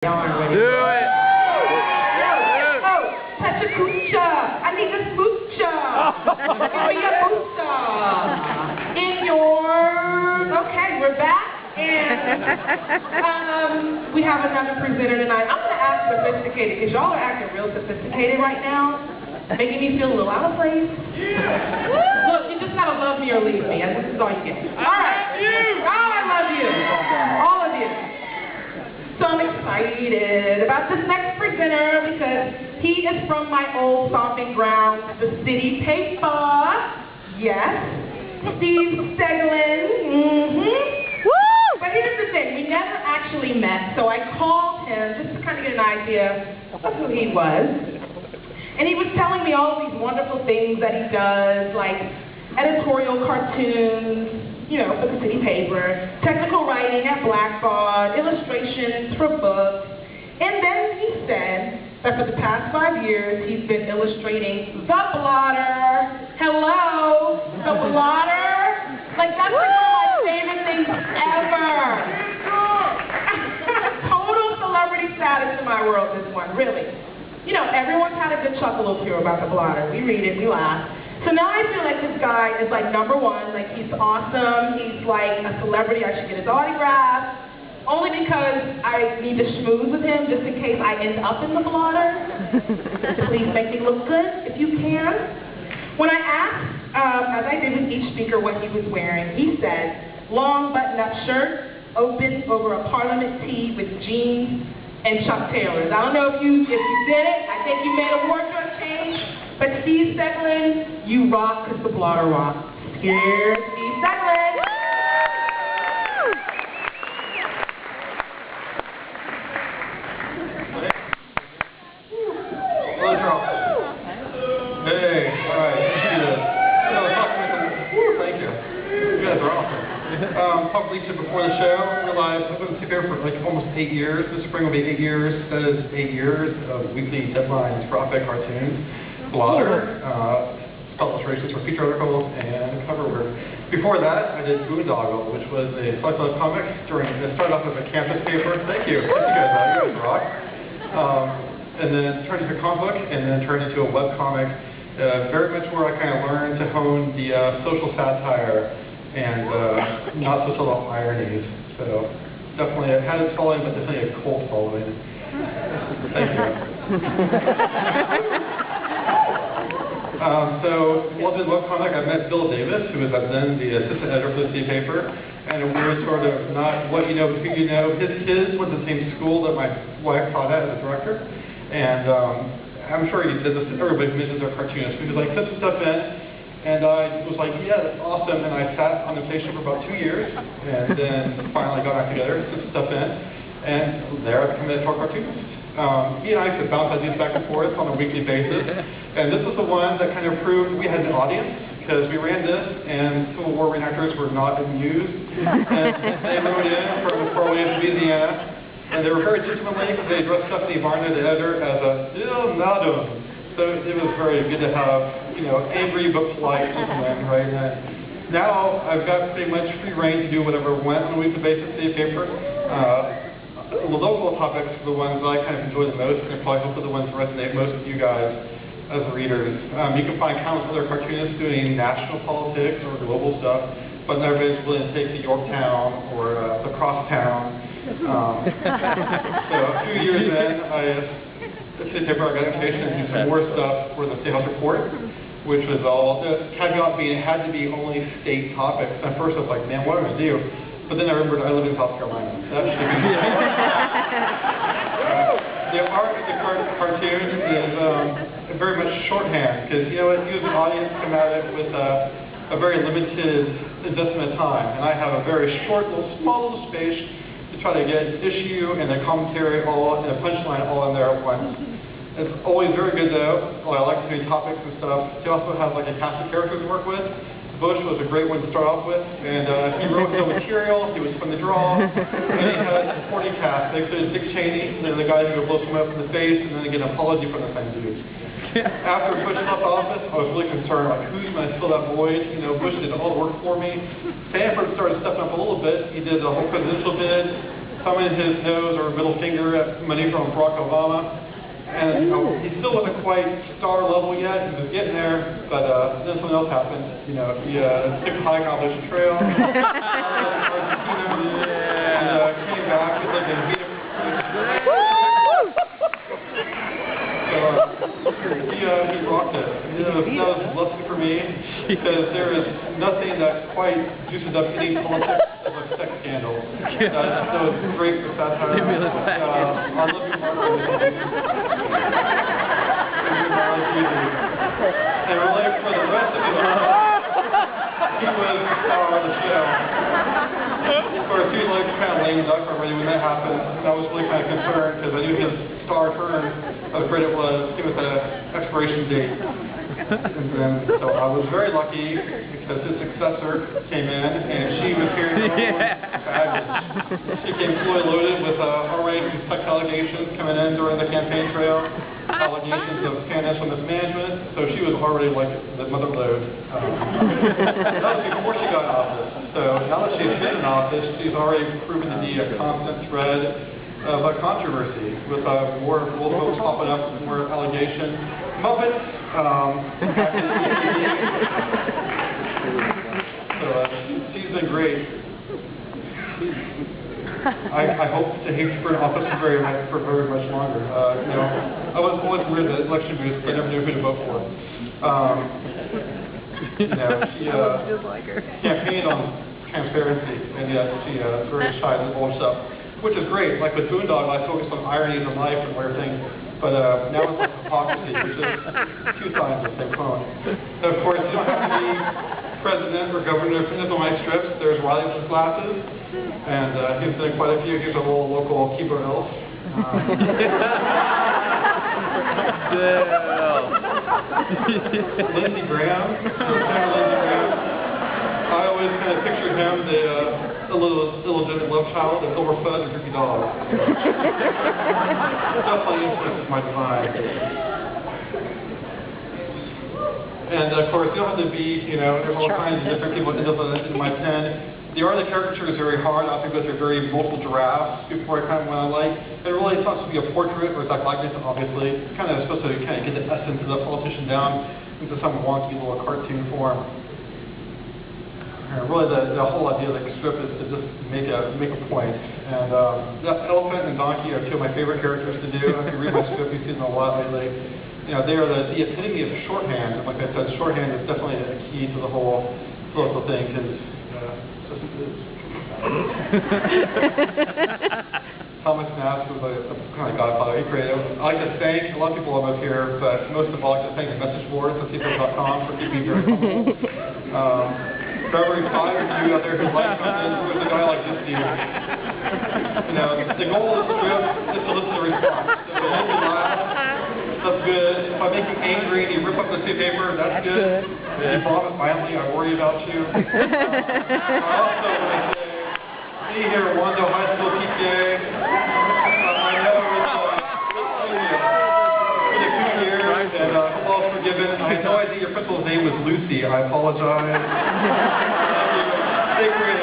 Y'all aren't ready. Do it! Oh, Pecha Kucha! I need a smoocha! Give me a boocha! In yours. Okay, we're back, and we have another presenter tonight. I'm gonna act sophisticated because y'all are acting real sophisticated right now, making me feel a little out of place. Look, you just gotta love me or leave me, and this is all you get. All right, I love you, all of you. So I'm excited about this next presenter because he is from my old stomping ground, the City Paper. Yes, Stegelin. Woo! But here's the thing, we never actually met, so I called him just to kind of get an idea of who he was. And he was telling me all of these wonderful things that he does, like editorial cartoons, you know, for the City Paper, technical writing at Blackboard, illustrations for books. And then he said that for the past 5 years, he's been illustrating The Blotter. Hello, The Blotter. Like, that's like one of my favorite things ever. Total celebrity status in my world, this one, really. You know, everyone's had a good chuckle or two about The Blotter. We read it, we laugh. So now I feel like this guy is like #1, like he's awesome, he's like a celebrity, I should get his autograph, only because I need to schmooze with him just in case I end up in The Blotter. Please make me look good if you can. When I asked, as I did with each speaker what he was wearing, he said, long button-up shirt, open over a Parliament tee with jeans and Chuck Taylors. I don't know if you did it, I think you made a wardrobe change. But Steve Stegelin, you rock because The Blotter rocks. Here's Steve Stegelin. Hello, Charles. Hey, all right. Thank you. You guys are awesome. Talked to Lisa before the show. Realized I've been here for like almost 8 years. This spring will be 8 years. That is 8 years of weekly deadlines for op-ed cartoons. Blotter, illustrations for feature articles, and cover work. Before that, I did Boondoggle, which was a select comic. It started off as a campus paper. Thank you. Thank you guys rock. And then turned into a comic book, and then turned into a web comic. Very much where I kind of learned to hone the social satire and not so subtle ironies. So definitely, it had its following, but definitely a cult following. Thank you. So, while doing web comic, I met Bill Davis, who was then the assistant editor for the City Paper, and we were sort of not what you know, but who you know. His kids went to the same school that my wife taught at as a director, and I'm sure he did this. Everybody mentions their cartoonist. He was like, put some stuff in, and I was like, yeah, that's awesome. And I sat on the station for about 2 years, and then finally got back together, put some stuff in, and there I became an editorial cartoonist. He and I used to bounce ideas back and forth on a weekly basis, and this was the one that kind of proved we had an audience, because we ran this, and Civil War reenactors were not amused, and they wrote in from far away in Louisiana, and they were very gentlemanly. They dressed up the Varna, the editor, as a madam. So it was very good to have, you know, angry but polite gentlemen, right? And now I've got pretty much free reign to do whatever I want on a weekly basis in the paper. The local topics are the ones that I kind of enjoy the most, and probably hopefully the ones that resonate most with you guys as readers. You can find countless other cartoonists doing national politics or global stuff, but nobody's willing to take the Yorktown or the Crosstown. So a few years in, the City Paper, I got an invitation to do some more stuff for the Statehouse Report, which was all, the caveat being it had to be only state topics. At first I was like, man, what am I going to do? But then I remembered I live in South Carolina. That should be the art of the cartoon is very much shorthand, because, you know, it gives an audience come at it with a very limited investment of time. And I have a very short, small little space to try to get an issue and a commentary all and a punchline all in there at once. It's always very good, though. Well, I like to do topics and stuff. To also have like a cast of characters to work with. Bush was a great one to start off with, and he wrote no material, he was fun to draw, and he had a supporting cast. They included Dick Cheney, and then the guy who blows him up in the face, and then get an apology from the same dude. After Bush left office, I was really concerned, like, who's going to fill that void? You know, Bush did all the work for me. Sanford started stepping up a little bit. He did the whole presidential bid. thumbing his nose or middle finger at money from Barack Obama. And he still wasn't quite star level yet. He was getting there, but then something else happened. You know, he took the high competition trail, and came back. He's like a he rocked it. That was a blessing for me, because there is nothing that quite juices up any politics as a sex scandal. That was great for satire. I love you, and really for the rest of it, he was the star of the show. Of course, he was like kind of lame duck already when that happened. And I was really kind of concerned because I knew his star turn, how great it was, came with an expiration date. And then, so I was very lucky because his successor came in and she was here. She came fully loaded with R-rated sex allegations coming in during the campaign trail, allegations of financial mismanagement. So she was already like the mother load. That was before she got in office. So now that she's been in office, she's already proven to be a constant thread of a controversy with more old folks popping up with more allegations. Muppets. So she's been great. I hope to hate for an office for very much longer. You know, I was always weird at election booths, but I never knew who to vote for. You know, she campaigned on transparency, and yet she very shy and bold stuff, which is great. Like with Boondog, I focused on ironies in life and weird things. But now it's like hypocrisy, which is two sides of the same coin. And of course, you don't have to be president or governor to know my strips. There's Riley with glasses, and he's done quite a few. He's a little local keeper elf. Lindsey Graham. I always kind of pictured him, the little illegitimate love child that's overfed and droopy dog. Definitely influences my design. And of course, you don't have to be, you know, there's all kinds of different people that end up in my pen. The art of the caricature is very hard. I have to go through very multiple drafts before I kind of what I like. And really, it's not supposed to be a portrait or exact likeness, obviously. It's kind of supposed to kind of get the essence of the politician down into some wonky little cartoon form. And really, the whole idea of the strip is to just make a point. And that elephant and donkey are two of my favorite characters to do. If you read my script, you've seen them a lot lately. You know, they are the epitome of shorthand. And like I said, shorthand is definitely a key to the whole political thing, because Thomas Nass was a kind of godfather. He created it. I like to thank a lot of people up here, but most of all, I like to thank the message boards at people.com for keeping me very humble. For every 5 of you out there who like something, there's a guy like this dude. You know, the goal of the strip is to listen to the response. If it makes you laugh, that's good. If I make you angry and you rip up the paper, that's good. If you vomit violently, I worry about you. I also want to say, see here at Wando High School PTA, I know it's been a good year, and I hope all's forgiven. I had no idea your principal's name was Lucy. I apologize. Thank you. Stay creative.